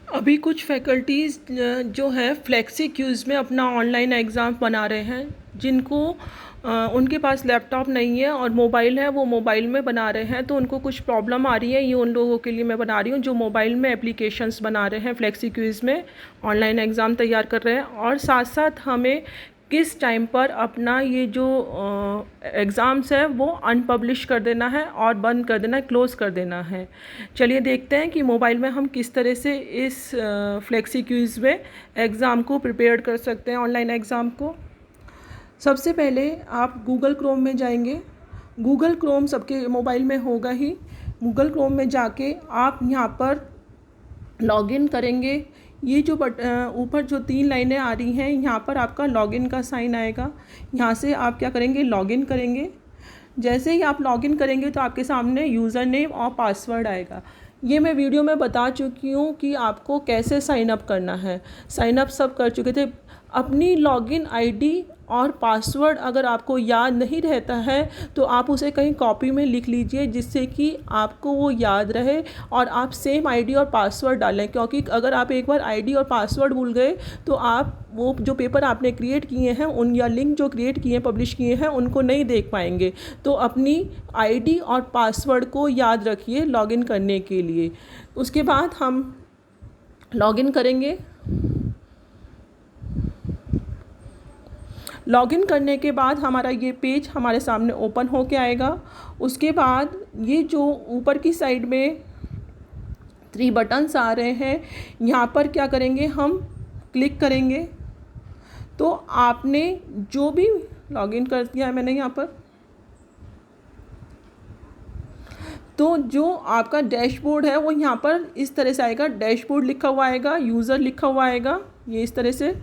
अभी कुछ फैकल्टीज़ जो है फ्लेक्सी क्यूज़ में अपना ऑनलाइन एग्ज़ाम बना रहे हैं, जिनको उनके पास लैपटॉप नहीं है और मोबाइल है, वो मोबाइल में बना रहे हैं। तो उनको कुछ प्रॉब्लम आ रही है, ये उन लोगों के लिए मैं बना रही हूँ जो मोबाइल में एप्लीकेशंस बना रहे हैं, फ्लेक्सी क्यूज़ में ऑनलाइन एग्ज़ाम तैयार कर रहे हैं। और साथ साथ हमें किस टाइम पर अपना ये जो एग्ज़ाम्स है वो अनपब्लिश कर देना है और बंद कर देना है, क्लोज़ कर देना है। चलिए देखते हैं कि मोबाइल में हम किस तरह से इस फ्लेक्सी क्यूज़ में एग्ज़ाम को प्रिपेयर कर सकते हैं, ऑनलाइन एग्ज़ाम को। सबसे पहले आप गूगल क्रोम में जाएंगे। गूगल क्रोम सबके मोबाइल में होगा ही। गूगल क्रोम में जाके आप यहाँ पर लॉगिन करेंगे। ये जो ऊपर जो 3 लाइनें आ रही हैं, यहाँ पर आपका लॉगिन का साइन आएगा। यहाँ से आप क्या करेंगे, लॉगिन करेंगे। जैसे ही आप लॉगिन करेंगे तो आपके सामने यूज़र नेम और पासवर्ड आएगा। ये मैं वीडियो में बता चुकी हूँ कि आपको कैसे साइन अप करना है। साइन अप सब कर चुके थे। अपनी लॉगिन आईडी और पासवर्ड अगर आपको याद नहीं रहता है तो आप उसे कहीं कॉपी में लिख लीजिए, जिससे कि आपको वो याद रहे और आप सेम आईडी और पासवर्ड डालें। क्योंकि अगर आप एक बार आईडी और पासवर्ड भूल गए तो आप वो जो पेपर आपने क्रिएट किए हैं उन या लिंक जो क्रिएट किए हैं, पब्लिश किए हैं, उनको नहीं देख पाएंगे। तो अपनी आईडी और पासवर्ड को याद रखिए लॉगिन करने के लिए। उसके बाद हम लॉगिन करेंगे। लॉगिन करने के बाद हमारा ये पेज हमारे सामने ओपन होके आएगा। उसके बाद ये जो ऊपर की साइड में 3 बटन्स आ रहे हैं, यहाँ पर क्या करेंगे, हम क्लिक करेंगे। तो आपने जो भी लॉगिन कर दिया है मैंने यहाँ पर, तो जो आपका डैशबोर्ड है वो यहाँ पर इस तरह से आएगा। डैशबोर्ड लिखा हुआ आएगा, यूज़र लिखा हुआ आएगा, ये इस तरह से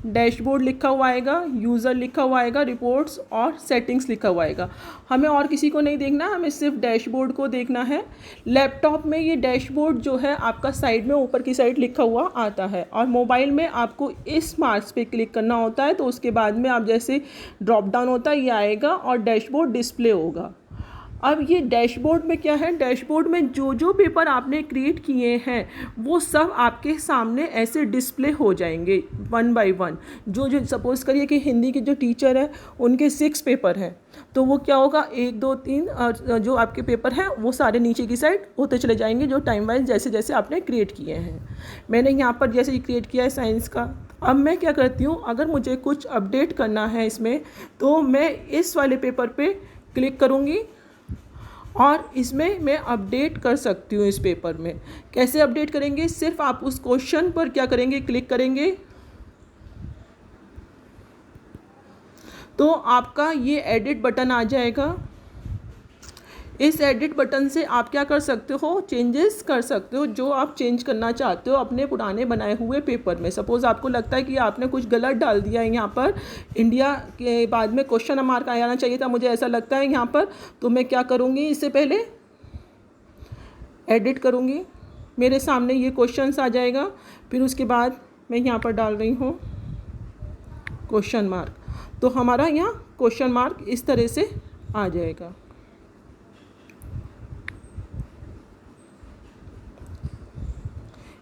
डैशबोर्ड लिखा हुआ आएगा, यूज़र लिखा हुआ आएगा, रिपोर्ट्स और सेटिंग्स लिखा हुआ आएगा। हमें और किसी को नहीं देखना, हमें सिर्फ डैशबोर्ड को देखना है। लैपटॉप में ये डैशबोर्ड जो है आपका साइड में ऊपर की साइड लिखा हुआ आता है, और मोबाइल में आपको इस मार्क्स पे क्लिक करना होता है। तो उसके बाद में आप जैसे ड्रॉप डाउन होता है ये आएगा और डैशबोर्ड डिस्प्ले होगा। अब ये डैशबोर्ड में क्या है, डैशबोर्ड में जो जो पेपर आपने क्रिएट किए हैं वो सब आपके सामने ऐसे डिस्प्ले हो जाएंगे 1 बाय 1। जो जो सपोज़ करिए कि हिंदी के जो टीचर हैं उनके 6 पेपर हैं, तो वो क्या होगा, 1 2 3 और जो आपके पेपर हैं वो सारे नीचे की साइड होते चले जाएंगे, जो टाइम वाइज जैसे जैसे आपने क्रिएट किए हैं। मैंने यहाँ पर जैसे क्रिएट किया है साइंस का। अब मैं क्या करती हूँ, अगर मुझे कुछ अपडेट करना है इसमें तो मैं इस वाले पेपर पे क्लिक करूँगी और इसमें मैं अपडेट कर सकती हूँ। इस पेपर में कैसे अपडेट करेंगे, सिर्फ आप उस क्वेश्चन पर क्या करेंगे, क्लिक करेंगे तो आपका ये एडिट बटन आ जाएगा। इस एडिट बटन से आप क्या कर सकते हो, चेंजेस कर सकते हो जो आप चेंज करना चाहते हो अपने पुराने बनाए हुए पेपर में। सपोज़ आपको लगता है कि आपने कुछ गलत डाल दिया है, यहाँ पर इंडिया के बाद में क्वेश्चन मार्क आना चाहिए था, मुझे ऐसा लगता है यहाँ पर। तो मैं क्या करूँगी, इससे पहले एडिट करूँगी, मेरे सामने ये क्वेश्चन आ जाएगा। फिर उसके बाद मैं यहाँ पर डाल रही हूँ क्वेश्चन मार्क, तो हमारा यहाँ क्वेश्चन मार्क इस तरह से आ जाएगा।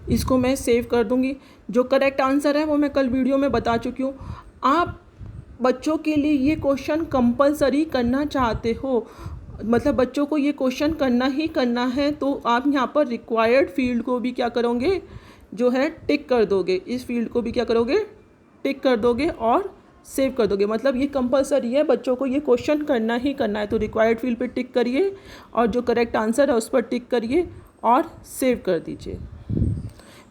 इसको मैं सेव कर दूंगी। जो करेक्ट आंसर है वो मैं कल वीडियो में बता चुकी हूँ। आप बच्चों के लिए ये क्वेश्चन कंपलसरी करना चाहते हो, मतलब बच्चों को ये क्वेश्चन करना ही करना है, तो आप यहाँ पर रिक्वायर्ड फील्ड को भी क्या करोगे, जो है टिक कर दोगे। इस फील्ड को भी क्या करोगे, टिक कर दोगे और सेव कर दोगे। मतलब ये कंपलसरी है, बच्चों को ये क्वेश्चन करना ही करना है। तो रिक्वायर्ड फील्ड पे टिक करिए और जो करेक्ट आंसर है उस पर टिक करिए और सेव कर दीजिए।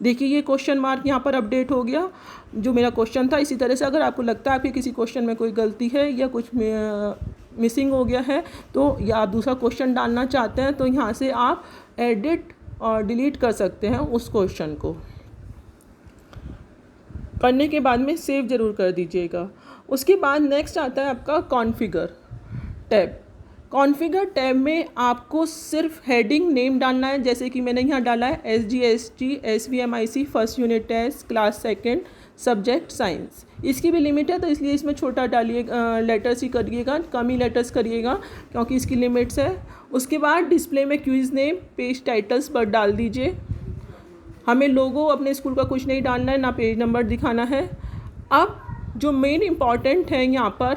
देखिए ये क्वेश्चन मार्क यहाँ पर अपडेट हो गया जो मेरा क्वेश्चन था। इसी तरह से अगर आपको लगता है आपके किसी क्वेश्चन में कोई गलती है या कुछ मिसिंग हो गया है, तो या आप दूसरा क्वेश्चन डालना चाहते हैं, तो यहाँ से आप एडिट और डिलीट कर सकते हैं उस क्वेश्चन को। करने के बाद में सेव ज़रूर कर दीजिएगा। उसके बाद नेक्स्ट आता है आपका कॉन्फ़िगर टैब। कॉन्फ़िगर टैब में आपको सिर्फ हेडिंग नेम डालना है, जैसे कि मैंने यहाँ डाला है SGST SVMIC first unit test class second subject science. इसकी भी लिमिट है, तो इसलिए इसमें छोटा डालिए, लेटर्स ही करिएगा, कम ही लेटर्स करिएगा क्योंकि इसकी लिमिट्स है। उसके बाद डिस्प्ले में क्विज़ नेम पेज टाइटल्स पर डाल दीजिए। हमें लोगो अपने स्कूल का कुछ नहीं डालना है, ना पेज नंबर दिखाना है। अब जो मेन इम्पॉर्टेंट है यहाँ पर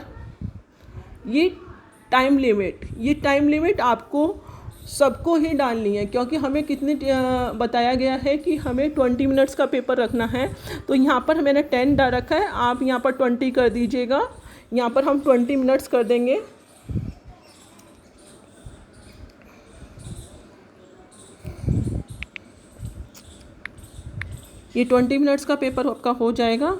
ये टाइम लिमिट आपको सबको ही डालनी है, क्योंकि हमें कितने बताया गया है कि हमें 20 मिनट्स का पेपर रखना है। तो यहाँ पर मैंने 10 डाल रखा है, आप यहाँ पर 20 कर दीजिएगा। यहाँ पर हम 20 मिनट्स कर देंगे। ये 20 मिनट्स का पेपर आपका हो जाएगा।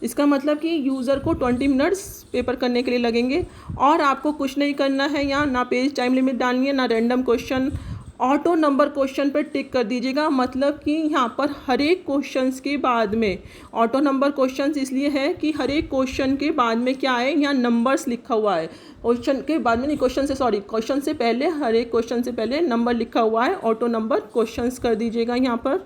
इसका मतलब कि यूज़र को 20 मिनट्स पेपर करने के लिए लगेंगे और आपको कुछ नहीं करना है। यहाँ ना पेज टाइम लिमिट डालनी है, ना random question. Auto number question पर टिक कर दीजिएगा, मतलब कि यहाँ पर हर एक क्वेश्चंस के बाद में ऑटो नंबर क्वेश्चंस इसलिए है कि हर एक क्वेश्चन के बाद में क्या है, यहाँ नंबर्स लिखा हुआ है। क्वेश्चन के बाद में नहीं, क्वेश्चन से पहले, हर एक क्वेश्चन से पहले नंबर लिखा हुआ है। ऑटो नंबर क्वेश्चंस कर दीजिएगा यहाँ पर।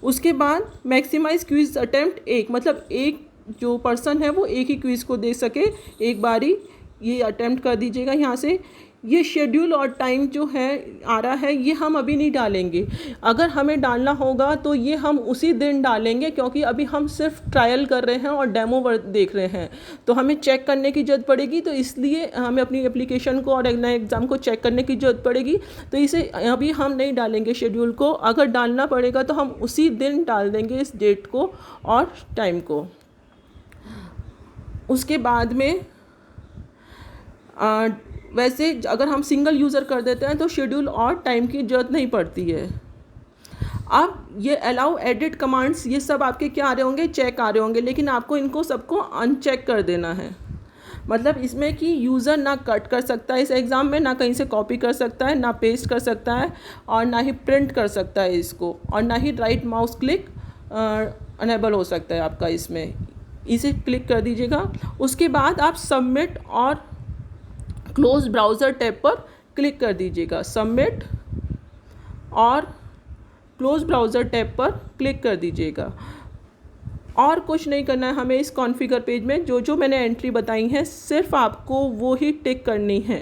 उसके बाद मैक्सिमाइज क्विज अटेम्प्ट 1, मतलब एक जो पर्सन है वो एक ही क्विज़ को दे सके एक बारी, ये अटेम्प्ट कर दीजिएगा यहाँ से। ये शेड्यूल और टाइम जो है आ रहा है, ये हम अभी नहीं डालेंगे। अगर हमें डालना होगा तो ये हम उसी दिन डालेंगे, क्योंकि अभी हम सिर्फ ट्रायल कर रहे हैं और डेमो वर्क देख रहे हैं, तो हमें चेक करने की ज़रूरत पड़ेगी। तो इसलिए हमें अपनी एप्लीकेशन को और नए एग्ज़ाम को चेक करने की ज़रूरत पड़ेगी, तो इसे अभी हम नहीं डालेंगे शेड्यूल को। अगर डालना पड़ेगा तो हम उसी दिन डाल देंगे इस डेट को और टाइम को। उसके बाद में वैसे अगर हम सिंगल यूज़र कर देते हैं तो शेड्यूल और टाइम की ज़रूरत नहीं पड़ती है। अब ये अलाउ एडिट कमांड्स, ये सब आपके क्या आ रहे होंगे, चेक आ रहे होंगे, लेकिन आपको इनको सबको अनचेक कर देना है। मतलब इसमें कि यूज़र ना कट कर सकता है इस एग्ज़ाम में, ना कहीं से कॉपी कर सकता है, ना पेस्ट कर सकता है, और ना ही प्रिंट कर सकता है इसको, और ना ही राइट माउस क्लिक अनेबल हो सकता है आपका इसमें। इसे क्लिक कर दीजिएगा। उसके बाद आप सबमिट और क्लोज ब्राउज़र टैब पर क्लिक कर दीजिएगा। सबमिट और क्लोज ब्राउज़र टैब पर क्लिक कर दीजिएगा। और कुछ नहीं करना है हमें इस कॉन्फ़िगर पेज में। जो जो मैंने एंट्री बताई हैं सिर्फ आपको वो ही टिक करनी है।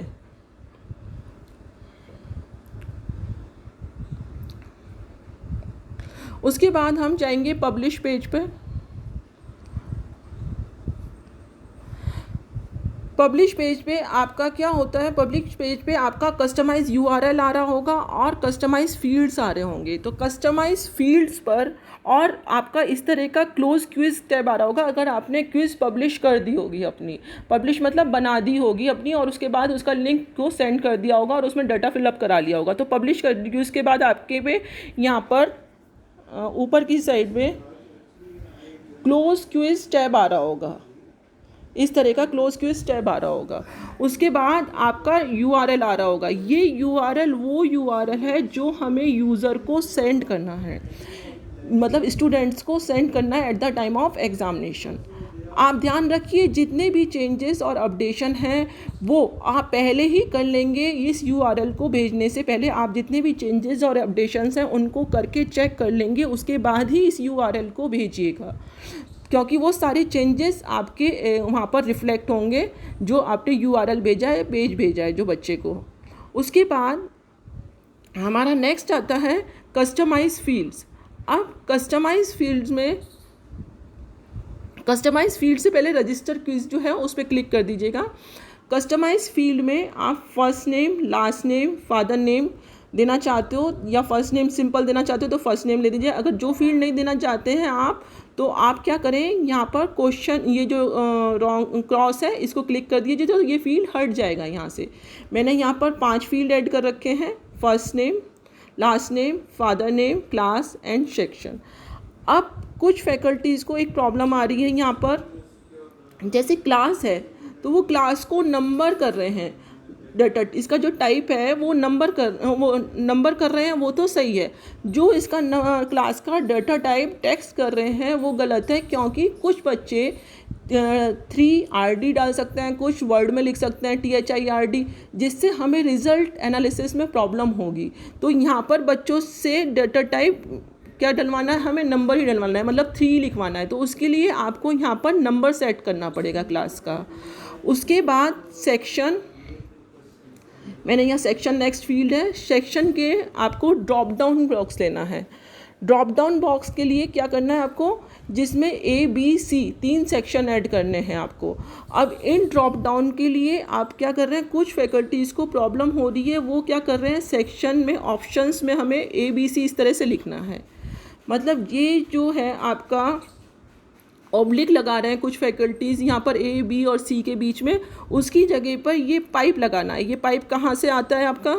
उसके बाद हम जाएंगे पब्लिश पेज पे। पब्लिश पेज पे आपका क्या होता है, पब्लिश पेज पे आपका कस्टमाइज़ यूआरएल आ रहा होगा और कस्टमाइज़ फील्ड्स आ रहे होंगे। तो कस्टमाइज़ फील्ड्स पर और आपका इस तरह का क्लोज क्विज़ टैब आ रहा होगा। अगर आपने क्विज़ पब्लिश कर दी होगी अपनी, पब्लिश मतलब बना दी होगी अपनी, और उसके बाद उसका लिंक को सेंड कर दिया होगा और उसमें डाटा फिलअप करा लिया होगा, तो पब्लिश कर दी। उसके बाद आपके पे यहाँ पर ऊपर की साइड में क्लोज क्विज़ टैब आ रहा होगा, इस तरह का क्लोज क्विज टैब आ रहा होगा। उसके बाद आपका यूआरएल आ रहा होगा। ये यूआरएल वो यूआरएल है जो हमें यूज़र को सेंड करना है, मतलब स्टूडेंट्स को सेंड करना है at the time of examination. आप ध्यान रखिए जितने भी चेंजेस और अपडेशन हैं वो आप पहले ही कर लेंगे। इस यूआरएल को भेजने से पहले आप जितने भी चेंजेस और अपडेशंस हैं उनको करके चेक कर लेंगे, उसके बाद ही इस यूआरएल को भेजिएगा, क्योंकि वो सारे चेंजेस आपके वहाँ पर रिफ्लेक्ट होंगे जो आपने यूआरएल भेजा है, पेज भेजा है जो बच्चे को। उसके बाद हमारा नेक्स्ट आता है कस्टमाइज फील्ड्स। अब कस्टमाइज फील्ड्स में, कस्टमाइज फील्ड से पहले रजिस्टर क्विज जो है उस पर क्लिक कर दीजिएगा। कस्टमाइज फील्ड में आप first name, last name, father name देना चाहते हो, या फर्स्ट नेम सिंपल देना चाहते हो तो फर्स्ट नेम ले दीजिए। अगर जो फील्ड नहीं देना चाहते हैं आप, तो आप क्या करें, यहाँ पर क्वेश्चन ये जो रॉन्ग क्रॉस है इसको क्लिक कर दीजिए, तो ये फील्ड हट जाएगा यहाँ से। मैंने यहाँ पर 5 फील्ड ऐड कर रखे हैं, first name, last name, father name, class and section. अब कुछ फैकल्टीज़ को एक प्रॉब्लम आ रही है यहाँ पर, जैसे क्लास है तो वो क्लास को नंबर कर रहे हैं, डाटा इसका जो टाइप है वो नंबर कर रहे हैं, वो तो सही है। जो इसका क्लास का डाटा टाइप टेक्स्ट कर रहे हैं वो गलत है, क्योंकि कुछ बच्चे 3RD डाल सकते हैं, कुछ वर्ड में लिख सकते हैं THIRD, जिससे हमें रिजल्ट एनालिसिस में प्रॉब्लम होगी। तो यहाँ पर बच्चों से डाटा टाइप क्या डलवाना है, हमें नंबर ही डलवाना है, मतलब 3 लिखवाना है। तो उसके लिए आपको यहाँ पर नंबर सेट करना पड़ेगा क्लास का। उसके बाद सेक्शन, मैंने यहाँ सेक्शन नेक्स्ट फील्ड है, सेक्शन के आपको ड्रॉप डाउन बॉक्स लेना है। ड्रॉप डाउन बॉक्स के लिए क्या करना है आपको, जिसमें A B C 3 section add करने हैं आपको। अब इन ड्रॉप डाउन के लिए आप क्या कर रहे हैं, कुछ फैकल्टीज़ को प्रॉब्लम हो रही है, वो क्या कर रहे हैं, सेक्शन में ऑप्शंस में हमें ABC इस तरह से लिखना है। मतलब ये जो है आपका ऑब्लिक लगा रहे हैं कुछ फैकल्टीज़ यहाँ पर A B और C के बीच में, उसकी जगह पर ये पाइप लगाना है। ये पाइप कहाँ से आता है आपका,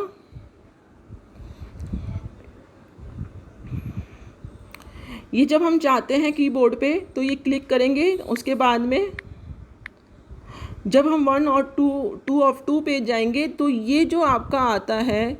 ये जब हम चाहते हैं कीबोर्ड पे तो ये क्लिक करेंगे, उसके बाद में जब हम 1 और 2 ऑफ 2 पे जाएंगे तो ये जो आपका आता है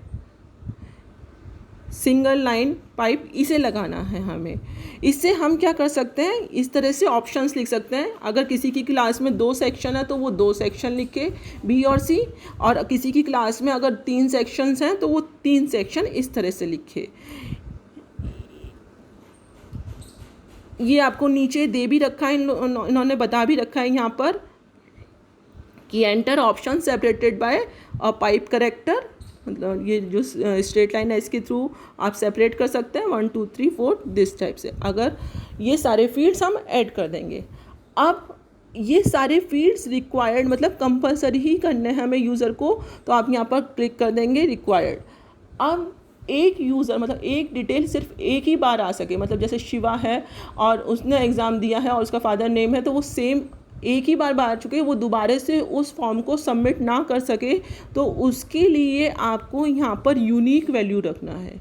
सिंगल लाइन पाइप, इसे लगाना है हमें। इससे हम क्या कर सकते हैं, इस तरह से ऑप्शंस लिख सकते हैं। अगर किसी की क्लास में 2 सेक्शन है तो वो 2 सेक्शन लिखे B और C, और किसी की क्लास में अगर 3 सेक्शंस हैं तो वो 3 सेक्शन इस तरह से लिखे। ये आपको नीचे दे भी रखा है, इन्होंने बता भी रखा है यहाँ पर कि enter option separated by a pipe character, मतलब ये जो स्ट्रेट लाइन है इसके थ्रू आप सेपरेट कर सकते हैं 1 2 3 4 दिस टाइप से। अगर ये सारे फील्ड्स हम ऐड कर देंगे। अब ये सारे फील्ड्स रिक्वायर्ड मतलब कंपलसरी ही करने हैं हमें यूज़र को, तो आप यहाँ पर क्लिक कर देंगे रिक्वायर्ड। अब एक यूज़र मतलब एक डिटेल सिर्फ एक ही बार आ सके, मतलब जैसे शिवा है और उसने एग्ज़ाम दिया है और उसका फादर नेम है, तो वो सेम एक ही बार आ चुके, वो दोबारा से उस फॉर्म को सबमिट ना कर सके, तो उसके लिए आपको यहाँ पर यूनिक वैल्यू रखना है।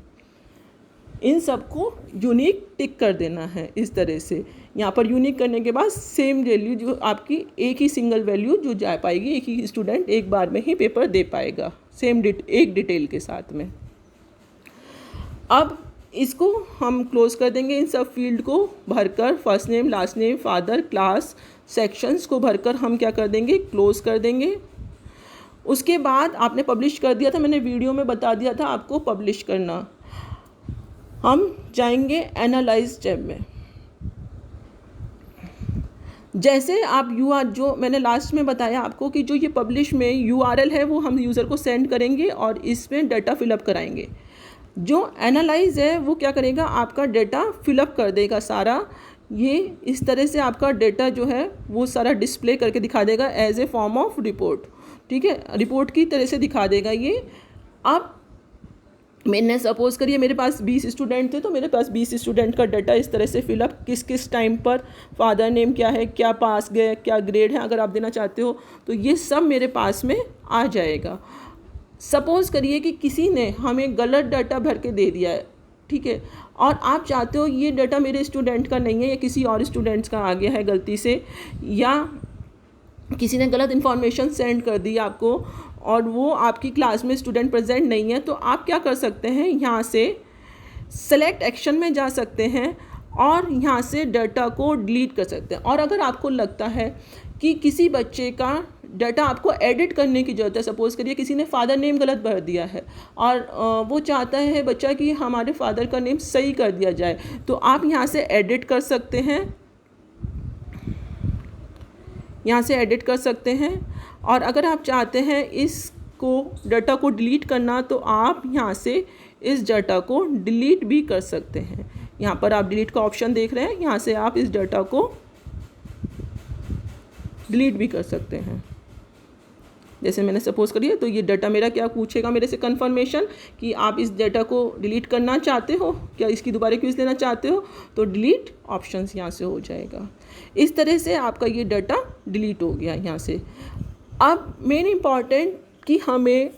इन सबको यूनिक टिक कर देना है इस तरह से। यहाँ पर यूनिक करने के बाद सेम वैल्यू जो आपकी एक ही सिंगल वैल्यू जो जा पाएगी, एक ही स्टूडेंट एक बार में ही पेपर दे पाएगा सेम एक डिटेल के साथ में। अब इसको हम क्लोज़ कर देंगे, इन सब फील्ड को भरकर first name last name father class sections को भरकर हम क्या कर देंगे, क्लोज़ कर देंगे। उसके बाद आपने पब्लिश कर दिया था, मैंने वीडियो में बता दिया था आपको पब्लिश करना। हम जाएंगे एनालाइज टैब में। जैसे आप जो मैंने लास्ट में बताया आपको कि जो ये पब्लिश में URL है वो हम यूज़र को सेंड करेंगे और इसमें डाटा फिलअप कराएंगे। जो एनालाइज है वो क्या करेगा, आपका डेटा फिलअप कर देगा सारा। ये इस तरह से आपका डेटा जो है वो सारा डिस्प्ले करके दिखा देगा as a form of report. ठीक है, रिपोर्ट की तरह से दिखा देगा ये। अब मैंने सपोज़ करिए मेरे पास 20 स्टूडेंट थे, तो मेरे पास 20 स्टूडेंट का डाटा इस तरह से फिलअप, किस किस टाइम पर फादर नेम क्या है, क्या पास गए, क्या ग्रेड है अगर आप देना चाहते हो, तो ये सब मेरे पास में आ जाएगा। सपोज़ करिए कि किसी ने हमें गलत डाटा भर के दे दिया है, ठीक है, और आप चाहते हो ये डाटा मेरे स्टूडेंट का नहीं है या किसी और स्टूडेंट्स का आ गया है गलती से, या किसी ने गलत इन्फॉर्मेशन सेंड कर दी आपको और वो आपकी क्लास में स्टूडेंट प्रेजेंट नहीं है, तो आप क्या कर सकते हैं, यहाँ से सेलेक्ट एक्शन में जा सकते हैं और यहाँ से डाटा को डिलीट कर सकते हैं। और अगर आपको लगता है कि किसी बच्चे का डाटा आपको एडिट करने की ज़रूरत है, सपोज़ करिए किसी ने फादर नेम गलत भर दिया है और वो चाहता है बच्चा कि हमारे फादर का नेम सही कर दिया जाए, तो आप यहाँ से एडिट कर सकते हैं, यहाँ से एडिट कर सकते हैं। और अगर आप चाहते हैं इसको डाटा को डिलीट करना, तो आप यहाँ से इस डाटा को डिलीट भी कर सकते हैं। यहाँ पर आप डिलीट का ऑप्शन देख रहे हैं, यहाँ से आप इस डाटा को डिलीट भी कर सकते हैं। जैसे मैंने सपोज़ करिए, तो ये डाटा मेरा क्या पूछेगा मेरे से कंफर्मेशन कि आप इस डाटा को डिलीट करना चाहते हो, क्या इसकी दोबारा क्यूज़ लेना चाहते हो, तो डिलीट ऑप्शंस यहाँ से हो जाएगा। इस तरह से आपका ये डाटा डिलीट हो गया यहाँ से। अब मेन इम्पॉर्टेंट कि हमें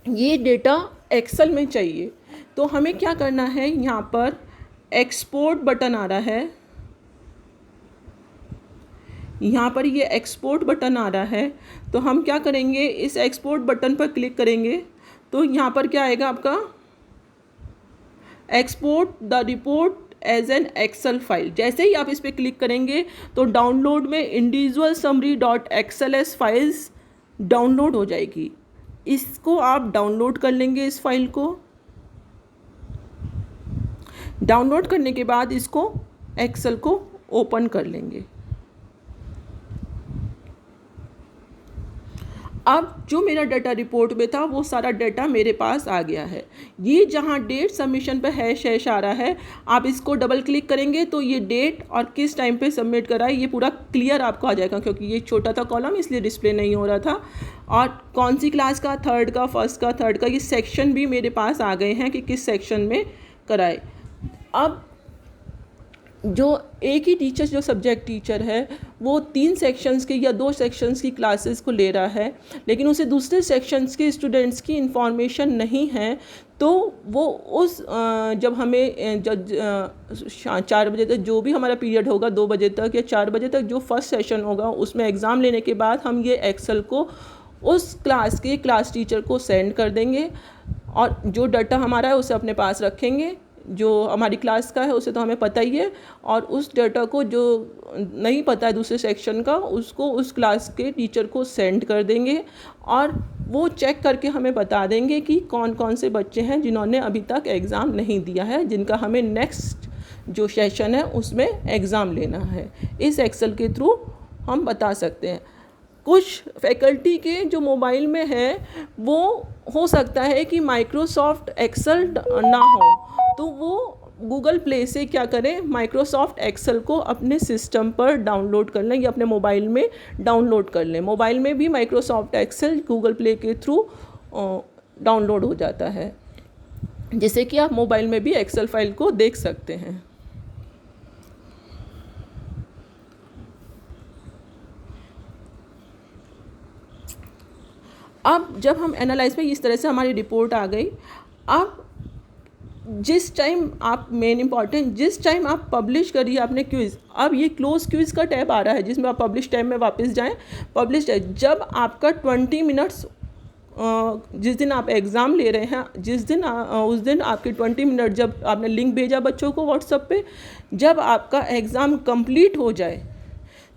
ये डेटा एक्सेल में चाहिए, तो हमें क्या करना है, यहाँ पर एक्सपोर्ट बटन आ रहा है, यहाँ पर ये एक्सपोर्ट बटन आ रहा है, तो हम क्या करेंगे, इस एक्सपोर्ट बटन पर क्लिक करेंगे, तो यहाँ पर क्या आएगा आपका, export the report as an Excel file. जैसे ही आप इस पर क्लिक करेंगे तो डाउनलोड में individual summary .xls files download हो जाएगी। इसको आप डाउनलोड कर लेंगे, इस फाइल को डाउनलोड करने के बाद इसको एक्सेल को ओपन कर लेंगे। अब जो मेरा डाटा रिपोर्ट में था वो सारा डाटा मेरे पास आ गया है। ये जहाँ डेट सबमिशन पे हैश आ रहा है, आप इसको डबल क्लिक करेंगे तो ये डेट और किस टाइम पे सबमिट करा है ये पूरा क्लियर आपको आ जाएगा, क्योंकि ये छोटा था कॉलम इसलिए डिस्प्ले नहीं हो रहा था। और कौन सी क्लास का, थर्ड का, फर्स्ट का, थर्ड का, ये सेक्शन भी मेरे पास आ गए हैं कि किस सेक्शन में कराए। अब जो एक ही टीचर, जो सब्जेक्ट टीचर है, वो 3 सेक्शंस के या 2 सेक्शंस की क्लासेस को ले रहा है, लेकिन उसे दूसरे सेक्शंस के स्टूडेंट्स की इंफॉर्मेशन नहीं है, तो वो उस जब हमें जब 4 बजे तक जो भी हमारा पीरियड होगा, 2 बजे तक या 4 बजे तक जो फर्स्ट सेशन होगा, उसमें एग्ज़ाम लेने के बाद हम ये एक्सेल को उस क्लास के क्लास टीचर को सेंड कर देंगे और जो डाटा हमारा है उसे अपने पास रखेंगे। जो हमारी क्लास का है उसे तो हमें पता ही है, और उस डाटा को जो नहीं पता है दूसरे सेक्शन का, उसको उस क्लास के टीचर को सेंड कर देंगे और वो चेक करके हमें बता देंगे कि कौन कौन से बच्चे हैं जिन्होंने अभी तक एग्ज़ाम नहीं दिया है, जिनका हमें नेक्स्ट जो सेशन है उसमें एग्ज़ाम लेना है। इस एक्सेल के थ्रू हम बता सकते हैं। कुछ फैकल्टी के जो मोबाइल में है वो हो सकता है कि माइक्रोसॉफ्ट एक्सेल ना हो, तो वो गूगल प्ले से क्या करें, माइक्रोसॉफ्ट एक्सेल को अपने सिस्टम पर डाउनलोड कर लें या अपने मोबाइल में डाउनलोड कर लें। मोबाइल में भी माइक्रोसॉफ्ट एक्सेल गूगल प्ले के थ्रू डाउनलोड हो जाता है, जिससे कि आप मोबाइल में भी एक्सेल फाइल को देख सकते हैं। अब जब हम एनालाइज में इस तरह से हमारी रिपोर्ट आ गई, अब जिस टाइम आप मेन इम्पॉर्टेंट जिस टाइम आप पब्लिश करिए आपने क्विज़, अब ये क्लोज क्विज़ का टैब आ रहा है जिसमें आप पब्लिश टाइम में वापस जाएं। पब्लिश टाइम जब आपका 20 मिनट्स, जिस दिन आप एग्ज़ाम ले रहे हैं, जिस दिन उस दिन आपके 20 मिनट, जब आपने लिंक भेजा बच्चों को व्हाट्सएप पे, जब आपका एग्ज़ाम कंप्लीट हो जाए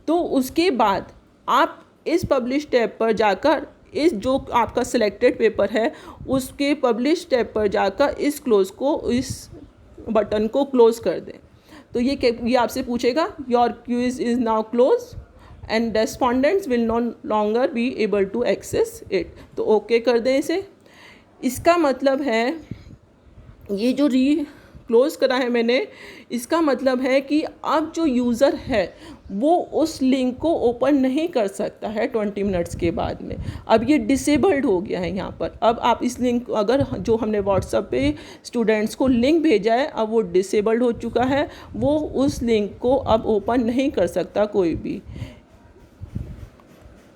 तो उसके बाद आप इस पब्लिश टैब पर जाकर इस जो आपका सिलेक्टेड पेपर है उसके पब्लिश टैब पर जाकर इस क्लोज को, इस बटन को क्लोज़ कर दें। तो ये आपसे पूछेगा your quiz is now close and respondents will no longer be able to access it. तो ओके कर दें इसे। इसका मतलब है ये जो क्लोज़ करा है मैंने, इसका मतलब है कि अब जो यूज़र है वो उस लिंक को ओपन नहीं कर सकता है 20 मिनट्स के बाद में। अब ये डिसेबल्ड हो गया है यहाँ पर। अब आप इस लिंक, अगर जो हमने व्हाट्सएप पे स्टूडेंट्स को लिंक भेजा है अब वो डिसेबल्ड हो चुका है, वो उस लिंक को अब ओपन नहीं कर सकता कोई भी।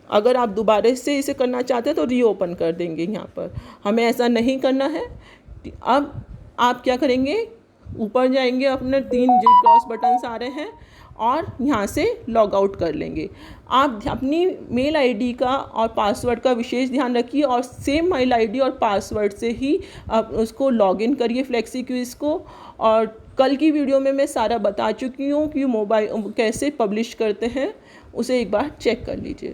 अगर आप दोबारा से इसे करना चाहते हैं तो रीओपन कर देंगे यहाँ पर, हमें ऐसा नहीं करना है। अब आप क्या करेंगे, ऊपर जाएंगे, अपने 3 क्रॉस बटन्स आ रहे हैं और यहाँ से लॉग आउट कर लेंगे। आप अपनी मेल आईडी का और पासवर्ड का विशेष ध्यान रखिए और सेम मेल आईडी और पासवर्ड से ही आप उसको लॉगिन करिए फ्लेक्सी क्विज़ को। और कल की वीडियो में मैं सारा बता चुकी हूँ कि मोबाइल कैसे पब्लिश करते हैं, उसे एक बार चेक कर लीजिए।